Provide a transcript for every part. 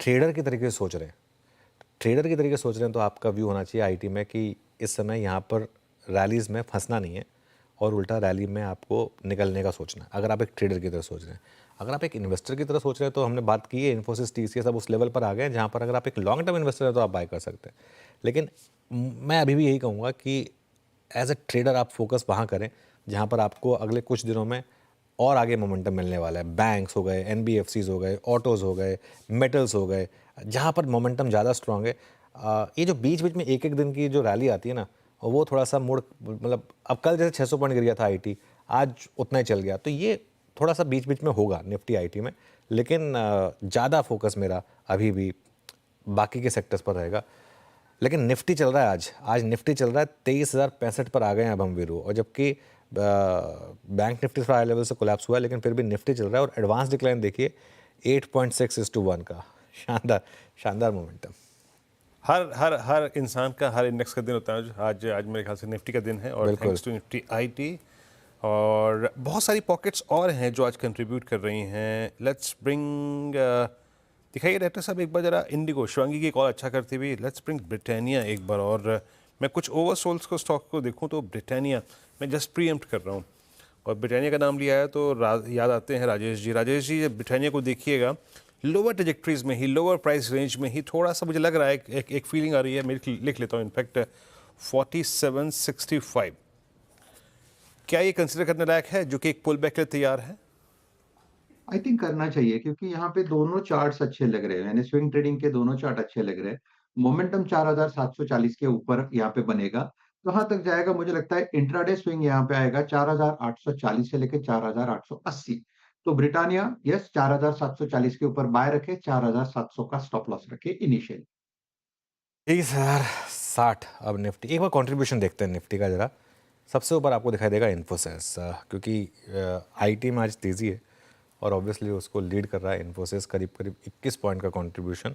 Trader की तरीके से सोच रहे हैं, ट्रेडर की तरीके से सोच रहे हैं तो आपका व्यू होना चाहिए आईटी में कि इस समय यहाँ पर रैलीज़ में फंसना नहीं है और उल्टा रैली में आपको निकलने का सोचना है, अगर आप एक ट्रेडर की तरह सोच रहे हैं। अगर आप एक इन्वेस्टर की तरह सोच रहे हैं तो हमने बात की है, इन्फोसिस, टीसीएस अब उस लेवल पर आ गए हैं जहाँ पर अगर आप एक लॉन्ग टर्म इन्वेस्टर हैं तो आप बाय कर सकते हैं। लेकिन मैं अभी भी यही कहूँगा कि एज अ ट्रेडर आप फोकस वहाँ करें जहाँ पर आपको अगले कुछ दिनों में और आगे मोमेंटम मिलने वाला है। बैंक्स हो गए, एनबीएफसीज हो गए, ऑटोज़ हो गए, मेटल्स हो गए, जहाँ पर मोमेंटम ज़्यादा स्ट्रांग है। ये जो बीच बीच में एक एक दिन की जो रैली आती है ना, वो थोड़ा सा मुड़, मतलब अब कल जैसे 600 पॉइंट गिर गया था आईटी, आज उतना ही चल गया, तो ये थोड़ा सा बीच बीच में होगा निफ्टी आईटी में। लेकिन ज़्यादा फोकस मेरा अभी भी बाकी के सेक्टर्स पर रहेगा। लेकिन निफ्टी चल रहा है, आज निफ्टी चल रहा है 23,065 पर आ गए हैं अब हम वीरू, और जबकि बैंक निफ्टी थोड़ा हाई लेवल से कोलैप्स हुआ है, लेकिन फिर भी निफ्टी चल रहा है और एडवांस डिक्लाइन देखिए 8.6:1 का। शानदार शानदार मोमेंटम। हर हर हर इंसान का, हर इंडेक्स का दिन होता है। आज आज मेरे ख्याल से निफ्टी का दिन है, और बिल्कुल। Thanks to Nifty IT. और बहुत सारी पॉकेट्स और हैं जो आज कंट्रीब्यूट कर रही हैं। लेट्स ब्रिंग, दिखाइए डायरेक्टर साहब एक बार जरा इंडिगो, शिवांगी की कॉल अच्छा करती हुई। लेट्स ब्रिंग ब्रिटानिया एक बार। और मैं कुछ ओवरसोल्स को स्टॉक को देखूं तो ब्रिटानिया मैं जस्ट प्रीएम्प्ट कर रहा हूं, और ब्रिटानिया का नाम लिया है तो याद आते हैं राजेश जी। राजेश जी, जब ब्रिटानिया को देखिएगा लोअर ट्रेजेक्ट्रीज में ही, लोअर प्राइस रेंज में ही थोड़ा सा मुझे लग रहा है, एक फीलिंग आ रही है मेरी, लिख लेता हूँ इनफैक्ट 4765। क्या ये कंसिडर करने लायक है, जो कि एक पुल बैक के लिए तैयार है? आई थिंक करना चाहिए, क्योंकि यहाँ पे दोनों चार्ट्स अच्छे लग रहे हैं, यानी स्विंग ट्रेडिंग के दोनों चार्ट अच्छे लग रहे हैं। मोमेंटम 4740 के ऊपर यहाँ पे बनेगा। कहाँ तक जाएगा मुझे लगता है इंट्राडे स्विंग यहाँ पे आएगा 4840 से लेकर 4880। तो ब्रिटानिया यस 4740 के ऊपर बाय रखे, 4700 का स्टॉप लॉस रखे इनिशियली। 23,060 अब निफ्टी। एक बार कंट्रीब्यूशन देखते हैं निफ्टी का जरा। सबसे ऊपर आपको दिखाई देगा इन्फोसिस, क्योंकि आईटी में आज तेज़ी है और ऑब्वियसली उसको लीड कर रहा है इन्फोसिस, करीब करीब 21 पॉइंट का कंट्रीब्यूशन।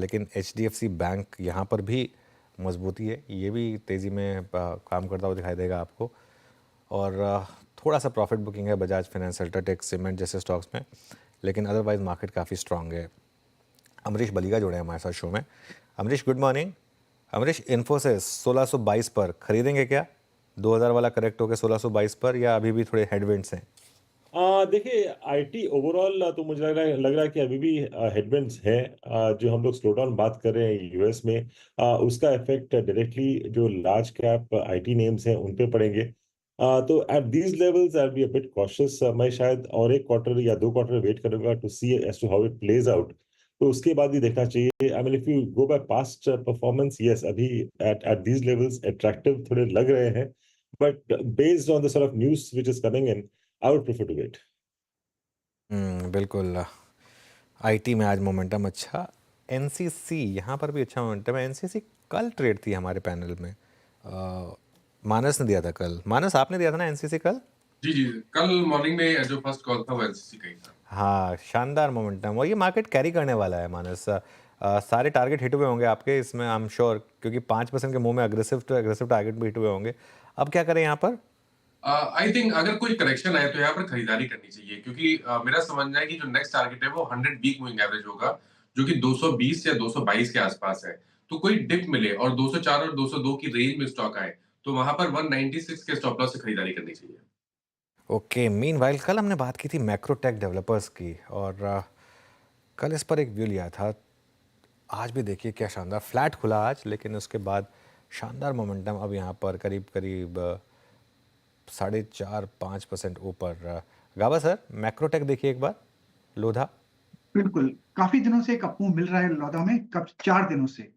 लेकिन एचडीएफसी बैंक यहाँ पर भी मजबूती है, ये भी तेज़ी में काम करता हुआ दिखाई देगा आपको। और थोड़ा सा प्रॉफिट बुकिंग है बजाज फाइनेंस, अल्ट्राटेक, सीमेंट जैसे स्टॉक्स में, लेकिन अदरवाइज मार्केट काफ़ी स्ट्रांग है। अमरीश बलीगा जुड़े हैं हमारे साथ शो में। Amrish, good morning. अमरीश, इन्फोसिस 1622 पर खरीदेंगे क्या? 2000 वाला करेक्ट होकर 1622 पर, या अभी भी थोड़े हेडविंड्स हैं? देखिए, आईटी ओवरऑल तो मुझे लग रहा है कि अभी भी हेडविंड्स हैं। जो हम लोग स्लो डाउन बात कर रहे हैं यूएस में, उसका इफेक्ट डायरेक्टली जो लार्ज कैप आईटी नेम्स हैं उन पे पड़ेंगे। तो at these levels I will be a bit cautious. मैं शायद और एक क्वार्टर या 2 क्वार्टर वेट करूंगा to see as to how it plays out. तो उसके बाद ही देखना चाहिए। I mean, if you go by past performance, yes, अभी at at these levels attractive थोड़े लग रहे हैं, but based on the sort of news which is coming in, I would prefer to wait. बिल्कुल। आईटी में आज momentum अच्छा। NCC यहाँ पर भी अच्छा मोमेंटम है। एनसीसी कल ट्रेड थी हमारे पैनल में, मानस ने दिया था कल। मानस, आपने दिया था ना एनसीसी कल? जी जी, कल मॉर्निंग में जो फर्स्ट कॉल था वो एनसीसी का ही था। हाँ, शानदार मोमेंटम, और ये मार्केट कैरी करने वाला है मानस। सारे टारगेट हिट हुए होंगे आपके इसमें, आई एम श्योर, क्योंकि 5% के मुंह में अग्रेसिव टारगेट भी हिट हुए होंगे। अब क्या करें यहाँ पर? आई थिंक अगर कोई करेक्शन आए तो यहाँ पर खरीदारी करनी चाहिए, क्योंकि मेरा समझना है कि जो नेक्स्ट टारगेट है वो 100 वीक मूविंग एवरेज होगा, जो कि 220 या 222 के आसपास है। तो कोई डिप मिले और 204 और 202 की रेंज में स्टॉक आए तो वहां पर 196 के स्टॉप लॉस से खरीदारी करनी चाहिए। ओके, मीनवाइल कल हमने बात की थी मैक्रोटेक डेवलपर्स की, और कल इस पर एक व्यू लिया था। आज भी देखिए क्या शानदार फ्लैट खुला आज, लेकिन उसके बाद शानदार मोमेंटम अब यहाँ पर करीब करीब 4.5-5% ऊपर। गावा सर, मैक्रोटेक देखिए एक बार, लोधा। बिल्कुल, काफी दिनों से एक अपमूव मिल रहा है लौदा में, कब 4 दिनों से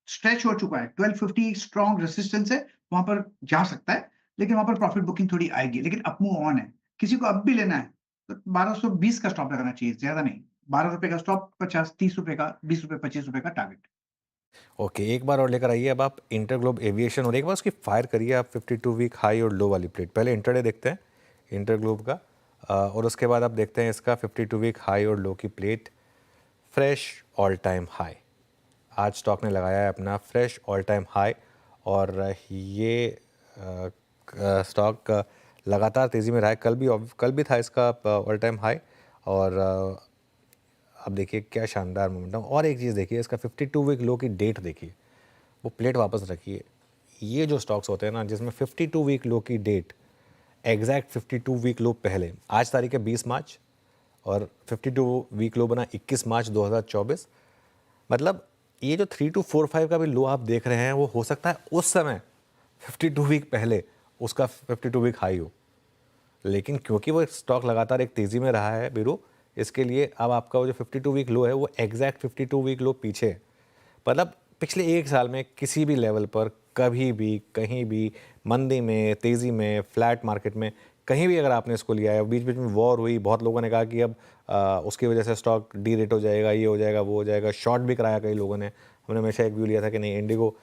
स्ट्रेच हो चुका है। 1250 स्ट्रॉन्ग रेजिस्टेंस है, वहां पर जा सकता है, लेकिन वहां पर प्रॉफिट बुकिंग थोड़ी आएगी, लेकिन अपमूव ऑन है। किसी को अब भी लेना है तो 1220 का स्टॉप लगाना चाहिए, ज्यादा नहीं। 12 रुपए का स्टॉप, 50-30 रुपए का, 20 रुपए 25 रुपए का टारगेट। ओके, एक बार और लेकर आइए अब आप इंटरग्लोब एविएशन, और एक बार उसकी फायर करिए आप 52 वीक हाई और लो वाली प्लेट। पहले इंटरडे देखते हैं इंटरग्लोब का, और उसके बाद आप देखते हैं इसका 52 वीक हाई और लो की plate. Fresh all time high आज स्टॉक ने लगाया है अपना, फ्रेश ऑल टाइम हाई। और ये स्टॉक लगातार तेज़ी में रहा है। कल भी था इसका ऑल टाइम हाई, और आप देखिए क्या शानदार मोमेंटम। और एक चीज़ देखिए, इसका 52 वीक लो की डेट देखिए, वो प्लेट वापस रखिए। ये जो स्टॉक्स होते हैं ना जिसमें 52 वीक लो की डेट एग्जैक्ट 52 वीक लो पहले, आज तारीख है 20 मार्च और 52 वीक लो बना 21 मार्च 2024, मतलब ये जो 3245 का भी लो आप देख रहे हैं वो हो सकता है उस समय 52 वीक पहले उसका 52 वीक हाई हो, लेकिन क्योंकि वो स्टॉक लगातार एक तेज़ी में रहा है बीरू, इसके लिए अब आपका वो जो 52 वीक लो है वो एग्जैक्ट 52 वीक लो पीछे है। मतलब पिछले एक साल में किसी भी लेवल पर कभी भी कहीं भी मंदी में, तेज़ी में, फ्लैट मार्केट में कहीं भी अगर आपने इसको लिया है, बीच बीच में वॉर हुई, बहुत लोगों ने कहा कि अब उसकी वजह से स्टॉक डी रेट हो जाएगा, ये हो जाएगा, वो हो जाएगा, शॉर्ट भी कराया कई लोगों ने। हमने हमेशा एक व्यू लिया था कि नहीं, इंडिगो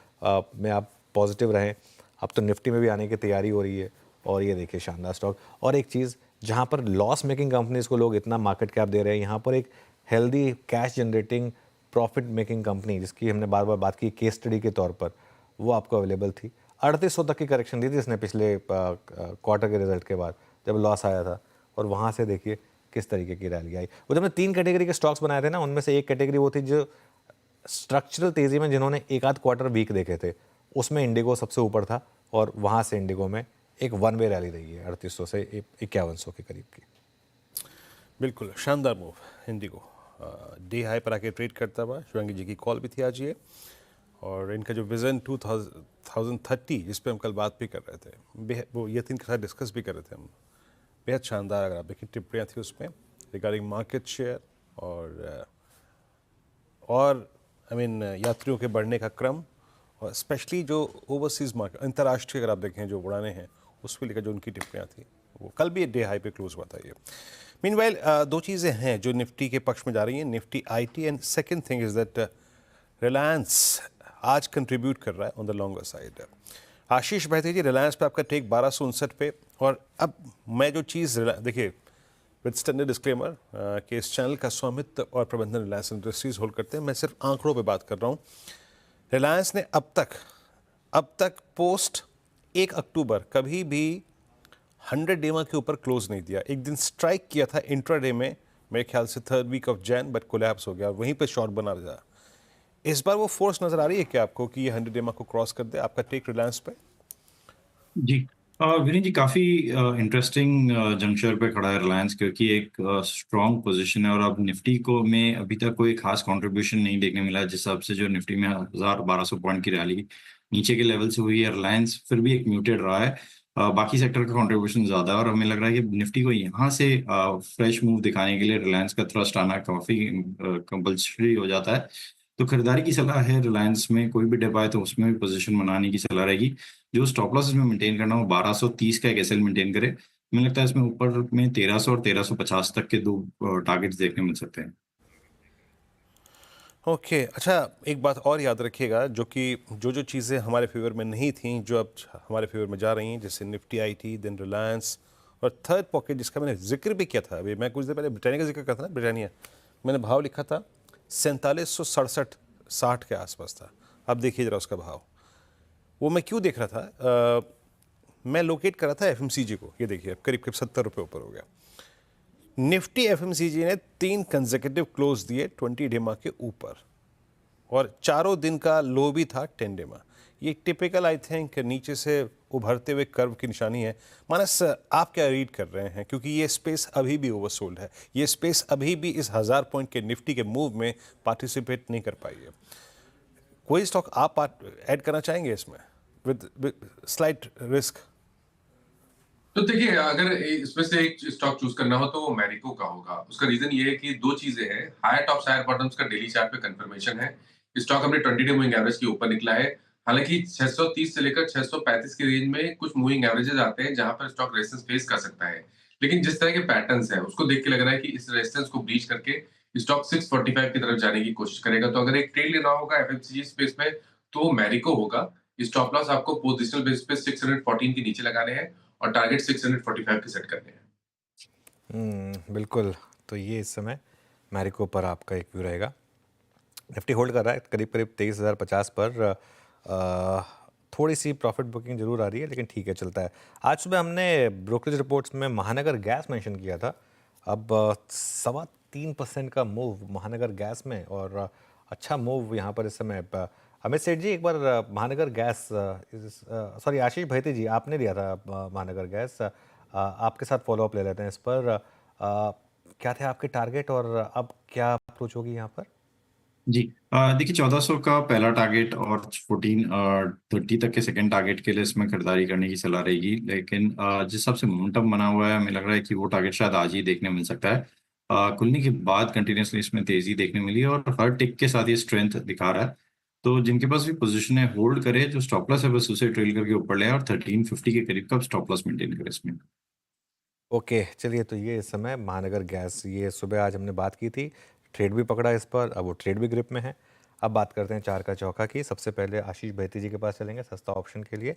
में आप पॉजिटिव रहें। अब तो निफ्टी में भी आने की तैयारी हो रही है और ये देखिए शानदार स्टॉक। और एक चीज़, जहाँ पर लॉस मेकिंग कंपनीज़ को लोग इतना मार्केट कैप दे रहे हैं, यहाँ पर एक healthy cash generating profit making company जिसकी हमने बार बार बात की केस स्टडी के तौर पर, वो आपको अवेलेबल थी। 3800 तक की करेक्शन दी थी इसने पिछले क्वार्टर के रिजल्ट के बाद जब लॉस आया था, और वहाँ से देखिए किस तरीके की रैली आई। वो जब मैं 3 कैटेगरी के स्टॉक्स बनाए थे ना, उनमें से एक कैटेगरी वो थी जो स्ट्रक्चरल तेज़ी में जिन्होंने एक आध क्वार्टर वीक देखे थे, उसमें इंडिगो सबसे ऊपर था और वहाँ से इंडिगो में एक वन वे रैली रही है 3800 से 5100 के करीब की। बिल्कुल शानदार मूव इंडिगो, डे हाई पर आके ट्रेड करता हुआ। शिवांगी जी की कॉल भी थी आज ये, और इनका जो विज़न 2030 जिस पे हम कल बात भी कर रहे थे, वो यतीन के साथ डिस्कस भी कर रहे थे हम, बेहद शानदार अगर आप देखिए टिप्पणियाँ थी उसमें रिगार्डिंग मार्केट शेयर और यात्रियों के बढ़ने का क्रम, और स्पेशली जो ओवरसीज़ मार्केट अंतर्राष्ट्रीय अगर आप देखें जो उड़ाने हैं उसको लेकर जो उनकी टिप्पणियाँ थी, वो कल भी डे हाई पे क्लोज हुआ था ये। मीनवाइल दो चीज़ें हैं जो निफ्टी के पक्ष में जा रही हैं, Nifty IT, and second thing is that Reliance आज कंट्रीब्यूट कर रहा है ऑन द लॉन्गर साइड। आशीष बहते जी, रिलायंस पे आपका टेक 1259 पे, और अब मैं जो चीज़ देखिए विद स्टैंडर्ड डिस्क्लेमर कि इस चैनल का स्वामित्व और प्रबंधन रिलायंस इंडस्ट्रीज होल्ड करते हैं, मैं सिर्फ आंकड़ों पे बात कर रहा हूँ। रिलायंस ने अब तक पोस्ट 1 अक्टूबर कभी भी 100 डेमा के ऊपर क्लोज नहीं दिया। एक दिन स्ट्राइक किया था इंट्राडे में, मेरे ख्याल से 3rd week of Jan, but collapse हो गया और वहीं पे शॉर्ट बना रहा। इस बार वो फोर्स नजर आ रही है क्या आपको कि ये 100 डेमा को क्रॉस कर दे? आपका टेक रिलायंस पे? जी विनीत जी, काफ़ी इंटरेस्टिंग जंक्शन पे खड़ा है रिलायंस, क्योंकि एक स्ट्रॉन्ग पोजीशन है और अब निफ्टी को में अभी तक कोई खास कंट्रीब्यूशन नहीं देखने मिला है। जिस हिसाब से जो निफ्टी में 1000-1200 पॉइंट की रैली नीचे के लेवल से हुई है, रिलायंस फिर भी एक म्यूटेड रहा है। बाकी सेक्टर का कंट्रीब्यूशन ज़्यादा है और हमें लग रहा है कि निफ्टी को यहाँ से फ्रेश मूव दिखाने के लिए रिलायंस का थ्रस्ट आना काफ़ी कंपल्सरी हो जाता है। तो खरीदारी की सलाह है रिलायंस में, कोई भी डिप आए तो उसमें भी पोजीशन बनाने की सलाह रहेगी। जो स्टॉप लॉस इसमें मेंटेन करना हो 1230 का एक एसएल मेंटेन करे। मुझे लगता है इसमें ऊपर में 1300 और 1350 तक के दो टारगेट्स देखने मिल सकते हैं। ओके अच्छा, एक बात और याद रखिएगा, जो कि जो चीज़ें हमारे फेवर में नहीं थी जो अब हमारे फेवर में जा रही हैं, जैसे निफ्टी आईटी, देन रिलायंस, और थर्ड पॉकेट जिसका मैंने जिक्र भी किया था अभी, मैं कुछ देर पहले ब्रिटानिया का जिक्र करता था ना, ब्रिटानिया मैंने भाव लिखा था 4767-60 के आसपास था। अब देखिए जरा उसका भाव, वो मैं क्यों देख रहा था, मैं लोकेट कर रहा था एफएमसीजी को, ये देखिए अब करीब 70 रुपये ऊपर हो गया। निफ्टी एफएमसीजी ने 3 कंसेक्यूटिव क्लोज दिए 20 डेमा के ऊपर, और चारों दिन का लो भी था 10 डेमा। ये टिपिकल आई थिंक नीचे से उभरते हुए कर्व की निशानी है। मानस, आप क्या रीड कर रहे हैं, क्योंकि ये स्पेस अभी भी ओवरसोल्ड है, ये स्पेस अभी भी इस 1000 पॉइंट के निफ्टी के मूव में पार्टिसिपेट नहीं कर पाई है। कोई स्टॉक आप ऐड करना चाहेंगे इसमें विद स्लाइट रिस्क? तो देखिए, अगर इसमें से एक स्टॉक चूज करना हो तो वो मैरिको का होगा। उसका रीजन ये है कि 2 चीजें हैं। हायर टॉप्स हायर बॉटम्स का डेली चार्ट पे कंफर्मेशन है। स्टॉक अपने 20 डे मूविंग एवरेज के ऊपर निकला है। हालांकि 630 से लेकर 635 की रेंज में कुछ मूविंग एवरेजेस आते हैं जहां पर स्टॉक रेजिस्टेंस फेस कर सकता है, लेकिन जिस तरह के पैटर्न्स हैं उसको देख के लग रहा है कि इस रेजिस्टेंस को ब्रीच करके स्टॉक 645 की तरफ जाने की कोशिश करेगा। तो अगर एक ट्रेड लेना होगा एफएमसीजी स्पेस में तो मैरिको होगा। स्टॉप लॉस आपको पोजिशनल बेस पे 614 के नीचे लगाने हैं और टारगेट 645 के सेट करने हैं। बिल्कुल। तो ये इस समय मैरिको पर आपका एक व्यू रहेगा। निफ्टी होल्ड कर रहा है करीब 23,050 पर। थोड़ी सी प्रॉफिट बुकिंग जरूर आ रही है, लेकिन ठीक है, चलता है। आज सुबह हमने ब्रोकरेज रिपोर्ट्स में महानगर गैस मेंशन किया था। अब 3% का मूव महानगर गैस में, और अच्छा मूव यहाँ पर इस समय। अमित सेठ जी, एक बार महानगर गैस, सॉरी आशीष भैती जी, आपने लिया था महानगर गैस, आपके साथ फॉलोअप ले लेते हैं इस पर। क्या थे आपके टारगेट और अब क्या अप्रोच होगी यहाँ पर? जी, देखिए 1400 का पहला टारगेट और 1430 तक के सेकंड टारगेट के लिए इसमें खरीदारी करने की सलाह रहेगी, लेकिन जिस हिसाब से मोमेंटम बना हुआ है, हमें लग रहा है कि वो टारगेट शायद आज ही देखने मिल सकता है। खुलने के बाद कंटिन्यूसली इसमें तेजी देखने मिली है और हर टिक के साथ ये स्ट्रेंथ दिखा रहा है। तो जिनके पास भी पोजीशन है होल्ड करे, जो स्टॉप लॉस है बस उसे ट्रेल करके ऊपर ले आए और 1350 के करीब का स्टॉप लॉस मेंटेन करे इसमें। ओके, चलिए, तो ये इस समय महानगर गैस, ये सुबह आज हमने बात की थी, ट्रेड भी पकड़ा इस पर, अब वो ट्रेड भी ग्रिप में है। अब बात करते हैं चार का चौका की। सबसे पहले आशीष भैती जी के पास चलेंगे सस्ता ऑप्शन के लिए।